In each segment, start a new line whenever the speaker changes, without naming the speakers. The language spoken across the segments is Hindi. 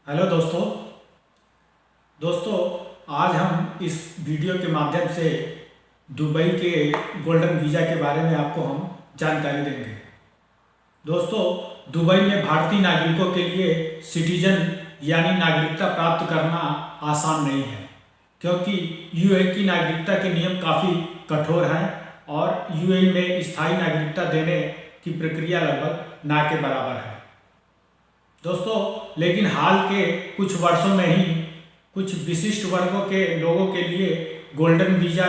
हेलो दोस्तों आज हम इस वीडियो के माध्यम से दुबई के गोल्डन वीज़ा के बारे में आपको हम जानकारी देंगे। दोस्तों, दुबई में भारतीय नागरिकों के लिए सिटीजन यानी नागरिकता प्राप्त करना आसान नहीं है, क्योंकि यूएई की नागरिकता के नियम काफ़ी कठोर हैं और यूएई में स्थायी नागरिकता देने की प्रक्रिया लगभग ना के बराबर है। दोस्तों, लेकिन हाल के कुछ वर्षों में ही कुछ विशिष्ट वर्गों के लोगों के लिए गोल्डन वीज़ा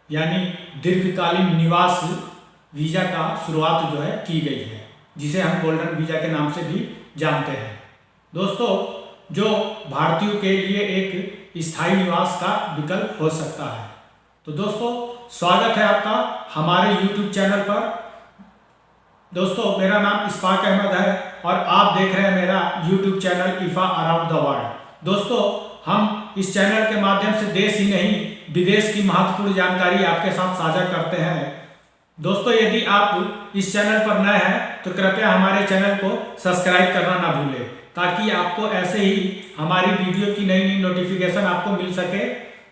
यानी दीर्घकालीन निवास वीज़ा का शुरुआत की गई है, जिसे हम गोल्डन वीज़ा के नाम से भी जानते हैं। दोस्तों, जो भारतीयों के लिए एक स्थायी निवास का विकल्प हो सकता है। तो दोस्तों, स्वागत है आपका हमारे YouTube चैनल पर। दोस्तों, मेरा नाम इशफाक अहमद है और आप देख रहे हैं मेरा YouTube चैनल इफा अराउंड द वर्ल्ड। दोस्तों, हम इस चैनल के माध्यम से देश ही नहीं विदेश की महत्वपूर्ण जानकारी आपके साथ साझा करते हैं। दोस्तों, यदि आप इस चैनल पर नए हैं तो कृपया हमारे चैनल को सब्सक्राइब करना ना भूलें, ताकि आपको ऐसे ही हमारी वीडियो की नई नई नोटिफिकेशन आपको मिल सके।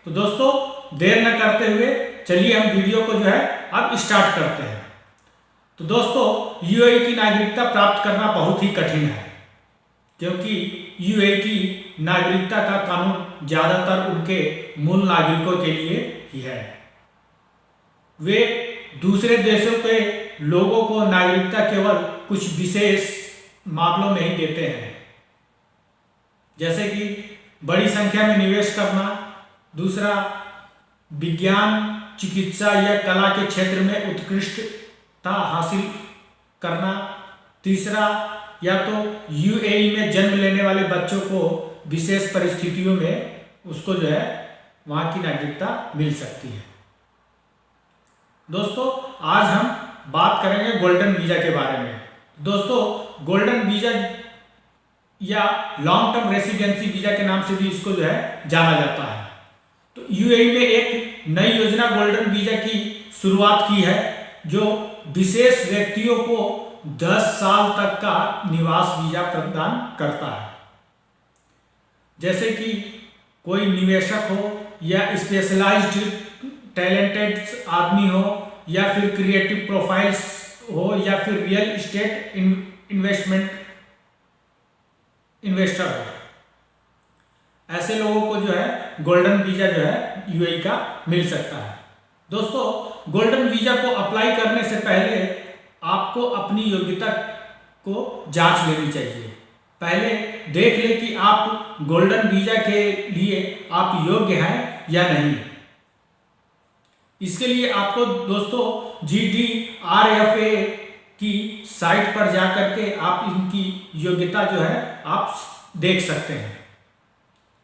तो दोस्तों, देर न करते हुए चलिए हम वीडियो को अब स्टार्ट करते हैं। तो दोस्तों, यूएई की नागरिकता प्राप्त करना बहुत ही कठिन है, क्योंकि यूएई की नागरिकता का कानून ज़्यादातर उनके मूल नागरिकों के लिए ही है। वे दूसरे देशों के लोगों को नागरिकता केवल कुछ विशेष मामलों में ही देते हैं, जैसे कि बड़ी संख्या में निवेश करना, दूसरा विज्ञान, चिकित्सा या कला के क्षेत्र में उत्कृष्टता हासिल करना, तीसरा या तो यूएई में जन्म लेने वाले बच्चों को विशेष परिस्थितियों में उसको वहाँ की नागरिकता मिल सकती है। दोस्तों, आज हम बात करेंगे गोल्डन वीज़ा के बारे में। दोस्तों, गोल्डन वीज़ा या लॉन्ग टर्म रेसिडेंसी वीज़ा के नाम से भी इसको जाना जाता है। तो यूएई में एक नई योजना गोल्डन वीज़ा की शुरुआत की है, जो विशेष व्यक्तियों को 10 साल तक का निवास वीज़ा प्रदान करता है। जैसे कि कोई निवेशक हो या स्पेशलाइज्ड टैलेंटेड आदमी हो या फिर क्रिएटिव प्रोफाइल्स हो या फिर रियल एस्टेट इन्वेस्टर हो, ऐसे लोगों को गोल्डन वीज़ा यूएई का मिल सकता है। दोस्तों, गोल्डन वीज़ा को अप्लाई करने से पहले आपको अपनी योग्यता को जांच लेनी चाहिए। पहले देख ले कि आप गोल्डन वीज़ा के लिए आप योग्य हैं या नहीं। इसके लिए आपको दोस्तों GDRFA की साइट पर जाकर के आप इनकी योग्यता आप देख सकते हैं।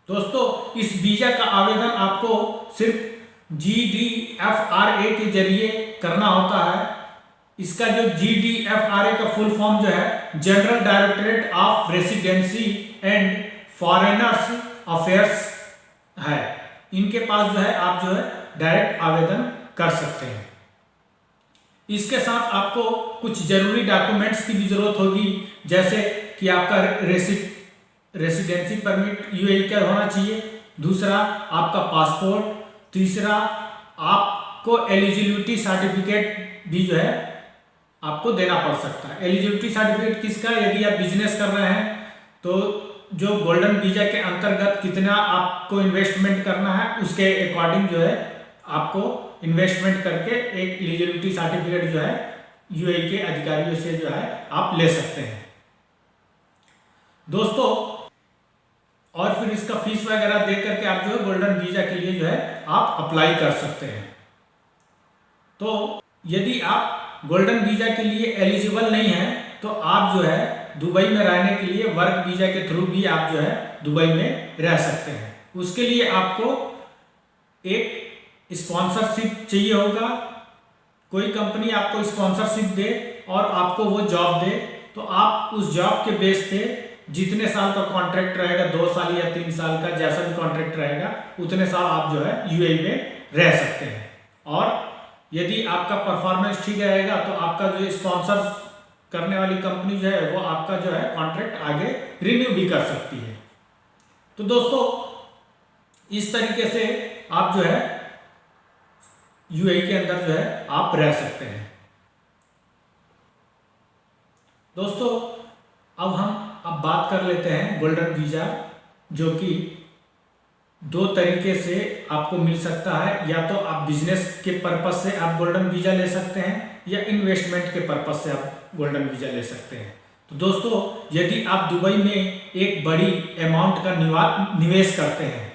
दोस्तों, इस वीज़ा का आवेदन आपको सिर्फ GDFRA के जरिए करना होता है। इसका जो GDFRA का full form general directorate of residency and foreigners affairs है। इनके पास आप डायरेक्ट आवेदन कर सकते हैं। इसके साथ आपको कुछ जरूरी डॉक्यूमेंट्स की भी जरूरत होगी, जैसे कि आपका रेसिडेंसी परमिट यूएई का होना चाहिए, दूसरा आपका पासपोर्ट, तीसरा आपको एलिजिबिलिटी सर्टिफिकेट भी आपको देना पड़ सकता है। एलिजिबिलिटी सर्टिफिकेट किसका? यदि आप बिजनेस कर रहे हैं तो जो गोल्डन वीज़ा के अंतर्गत कितना आपको इन्वेस्टमेंट करना है, उसके अकॉर्डिंग आपको इन्वेस्टमेंट करके एक एलिजिबिलिटी सर्टिफिकेट यूएई के अधिकारियों से आप ले सकते हैं। दोस्तों, और फिर इसका फीस वगैरह दे करके आप गोल्डन वीज़ा के लिए आप अप्लाई कर सकते हैं। तो यदि आप गोल्डन वीज़ा के लिए एलिजिबल नहीं हैं तो आप दुबई में रहने के लिए वर्क वीज़ा के थ्रू भी आप दुबई में रह सकते हैं। उसके लिए आपको एक स्पॉन्सरशिप चाहिए होगा। कोई कंपनी आपको स्पॉन्सरशिप दे और आपको वो जॉब दे, तो आप उस जॉब के बेस पे जितने साल का कॉन्ट्रैक्ट रहेगा, 2 साल या 3 साल का, जैसा भी कॉन्ट्रैक्ट रहेगा, उतने साल आप यूएई में रह सकते हैं। और यदि आपका परफॉर्मेंस ठीक रहेगा तो आपका स्पॉन्सर करने वाली कंपनी वो आपका कॉन्ट्रैक्ट आगे रिन्यू भी कर सकती है। तो दोस्तों इस तरीके से आप जो है यूएई के अंदर जो है आप रह सकते हैं। दोस्तों अब बात कर लेते हैं गोल्डन वीज़ा, जो कि दो तरीके से आपको मिल सकता है। या तो आप बिजनेस के पर्पज से आप गोल्डन वीज़ा ले सकते हैं या इन्वेस्टमेंट के पर्पज से आप गोल्डन वीज़ा ले सकते हैं। तो दोस्तों यदि आप दुबई में एक बड़ी अमाउंट का निवेश करते हैं,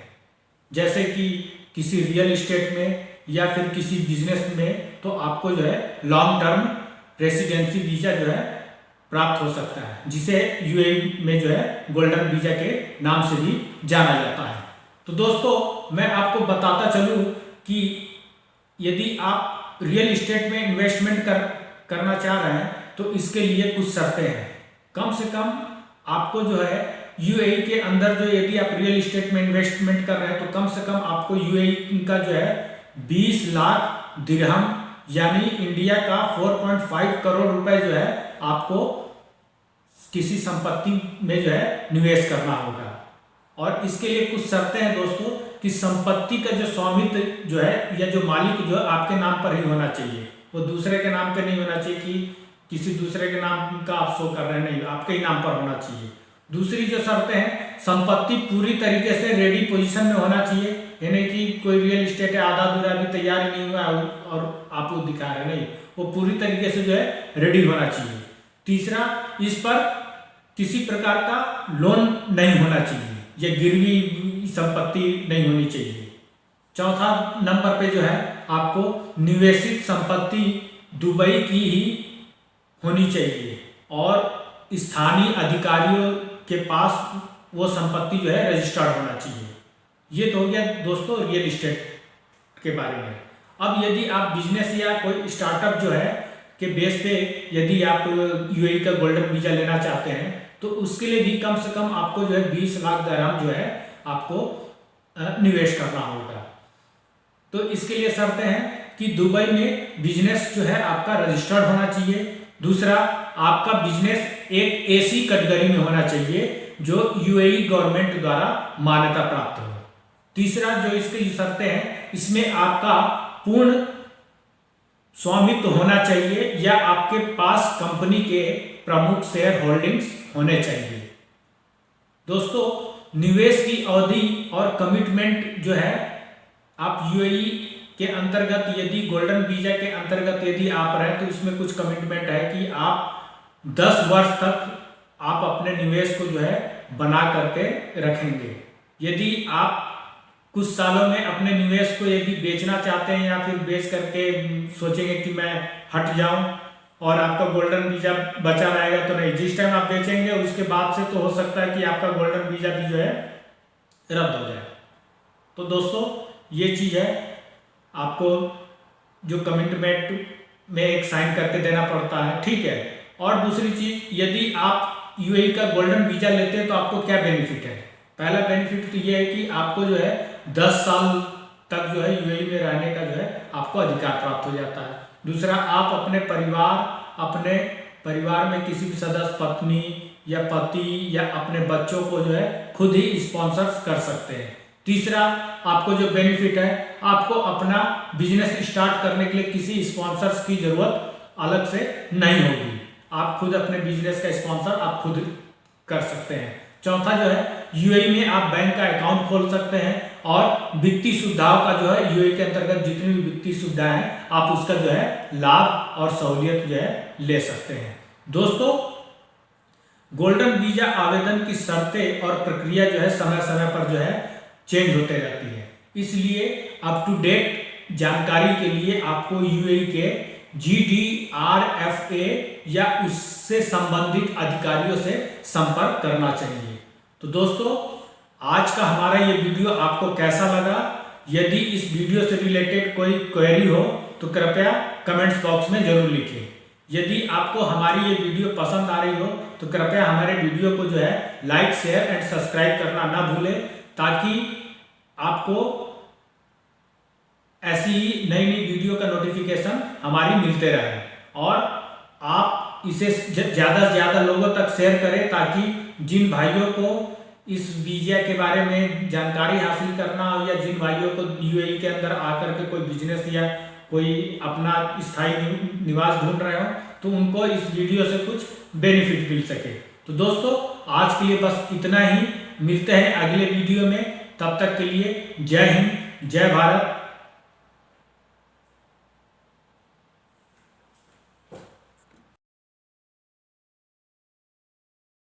जैसे कि किसी रियल इस्टेट में या फिर किसी बिजनेस में, तो आपको जो है लॉन्ग टर्म रेसिडेंसी वीज़ा जो है प्राप्त हो सकता है, जिसे यूएई में जो है गोल्डन वीज़ा के नाम से भी जाना जाता है। तो दोस्तों मैं आपको बताता चलूँ कि यदि आप रियल इस्टेट में इन्वेस्टमेंट करना चाह रहे हैं तो इसके लिए कुछ शर्तें हैं। कम से कम आपको जो है यूएई के अंदर जो, यदि आप रियल इस्टेट में इन्वेस्टमेंट कर रहे हैं तो कम से कम आपको यूएई का जो है 20 लाख दिरहम यानी इंडिया का 4.5 करोड़ रुपए जो है आपको किसी संपत्ति में जो है निवेश करना होगा। और इसके लिए कुछ शर्तें हैं दोस्तों कि संपत्ति का जो स्वामित्व जो है या जो मालिक जो है आपके नाम पर ही होना चाहिए, वो दूसरे के नाम पे नहीं होना चाहिए कि किसी दूसरे के नाम का आप शो कर रहे हैं, नहीं, आपके ही नाम पर होना चाहिए। दूसरी जो शर्तें हैं, संपत्ति पूरी तरीके से रेडी पोजीशन में होना चाहिए, यानी कि कोई रियल इस्टेट है आधा अधूरा अभी तैयार ही नहीं हुआ और आप वो दिखा रहे हैं, नहीं, वो पूरी तरीके से जो है रेडी होना चाहिए। तीसरा, इस पर किसी प्रकार का लोन नहीं होना चाहिए या गिरवी संपत्ति नहीं होनी चाहिए। चौथा नंबर पे जो है आपको निवेशित संपत्ति दुबई की ही होनी चाहिए और स्थानीय अधिकारियों के पास वो संपत्ति जो है रजिस्टर्ड होना चाहिए। ये तो हो गया दोस्तों रियल इस्टेट के बारे में। अब यदि आप बिजनेस या कोई स्टार्टअप जो है के बेस पे यदि आप यूएई का गोल्डन वीज़ा लेना चाहते हैं तो उसके लिए भी कम से कम आपको जो है 20 लाख दिरहम जो है आपको निवेश करना होगा। तो इसके लिए शर्तें हैं कि दुबई में बिजनेस जो है आपका रजिस्टर्ड होना चाहिए। दूसरा, आपका बिजनेस एक ऐसी कैटेगरी में होना चाहिए जो यूएई गवर्नमेंट द्वारा मान्यता प्राप्त हो। तीसरा, जो इसकी शर्तें हैं, इसमें आपका पूर्ण स्वामित्व होना चाहिए या आपके पास कंपनी के प्रमुख शेयर होल्डिंग्स होने चाहिए। दोस्तों निवेश की अवधि और कमिटमेंट जो है, आप यूएई के अंतर्गत यदि गोल्डन वीजा के अंतर्गत यदि आप रहे तो उसमें कुछ कमिटमेंट है कि आप 10 वर्ष तक आप अपने निवेश को जो है बना करके रखेंगे। यदि आप कुछ सालों में अपने निवेश को यदि बेचना चाहते हैं या फिर बेच करके सोचेंगे कि मैं हट जाऊं और आपका गोल्डन वीजा बचा रहेगा, तो नहीं, जिस टाइम आप बेचेंगे उसके बाद से तो हो सकता है कि आपका गोल्डन वीजा भी जो है रद्द हो जाए। तो दोस्तों ये चीज़ है, आपको जो कमिटमेंट में एक साइन करके देना पड़ता है, ठीक है। और दूसरी चीज़, यदि आप यूएई का गोल्डन वीजा लेते हैं तो आपको क्या बेनिफिट है। पहला बेनिफिट तो ये है कि आपको जो है 10 साल तक जो है यूएई में रहने का जो है आपको अधिकार प्राप्त हो जाता है। दूसरा, आप अपने परिवार में किसी भी सदस्य, पत्नी या पति या अपने बच्चों को जो है खुद ही स्पॉन्सर कर सकते हैं। तीसरा, आपको जो बेनिफिट है, आपको अपना बिजनेस स्टार्ट करने के लिए किसी स्पॉन्सर्स की जरूरत अलग से नहीं होगी। आप खुद अपने बिजनेस का स्पॉन्सर आप खुद कर सकते हैं। चौथा जो है, यूएई में आप बैंक का अकाउंट खोल सकते हैं और वित्तीय सुविधाओं का जो है यूएई के अंतर्गत जितनी भी वित्तीय सुविधाएं हैं आप उसका जो है लाभ और सहूलियत जो है ले सकते हैं। दोस्तों गोल्डन वीजा आवेदन की शर्तें और प्रक्रिया जो है समय समय पर जो है चेंज होते रहती है, इसलिए अप टू डेट जानकारी के लिए आपको यूएई के GDRFA या उससे संबंधित अधिकारियों से संपर्क करना चाहिए। तो दोस्तों आज का हमारा ये वीडियो आपको कैसा लगा? यदि इस वीडियो से रिलेटेड कोई क्वेरी हो तो कृपया कमेंट्स बॉक्स में जरूर लिखें। यदि आपको हमारी ये वीडियो पसंद आ रही हो तो कृपया हमारे वीडियो को जो है लाइक, शेयर एंड सब्सक्राइब करना ना भूलें, ताकि आपको ऐसी ही नई नई वीडियो का नोटिफिकेशन हमारी मिलते रहे और आप इसे ज़्यादा से ज़्यादा लोगों तक शेयर करें, ताकि जिन भाइयों को इस वीज़ा के बारे में जानकारी हासिल करना हो, या जिन भाइयों को यूएई के अंदर आकर के कोई बिजनेस या कोई अपना स्थायी निवास ढूंढ रहे हो, तो उनको इस वीडियो से कुछ बेनिफिट मिल सके। तो दोस्तों आज के लिए बस इतना ही, मिलते हैं अगले वीडियो में। तब तक के लिए जय हिंद, जय भारत।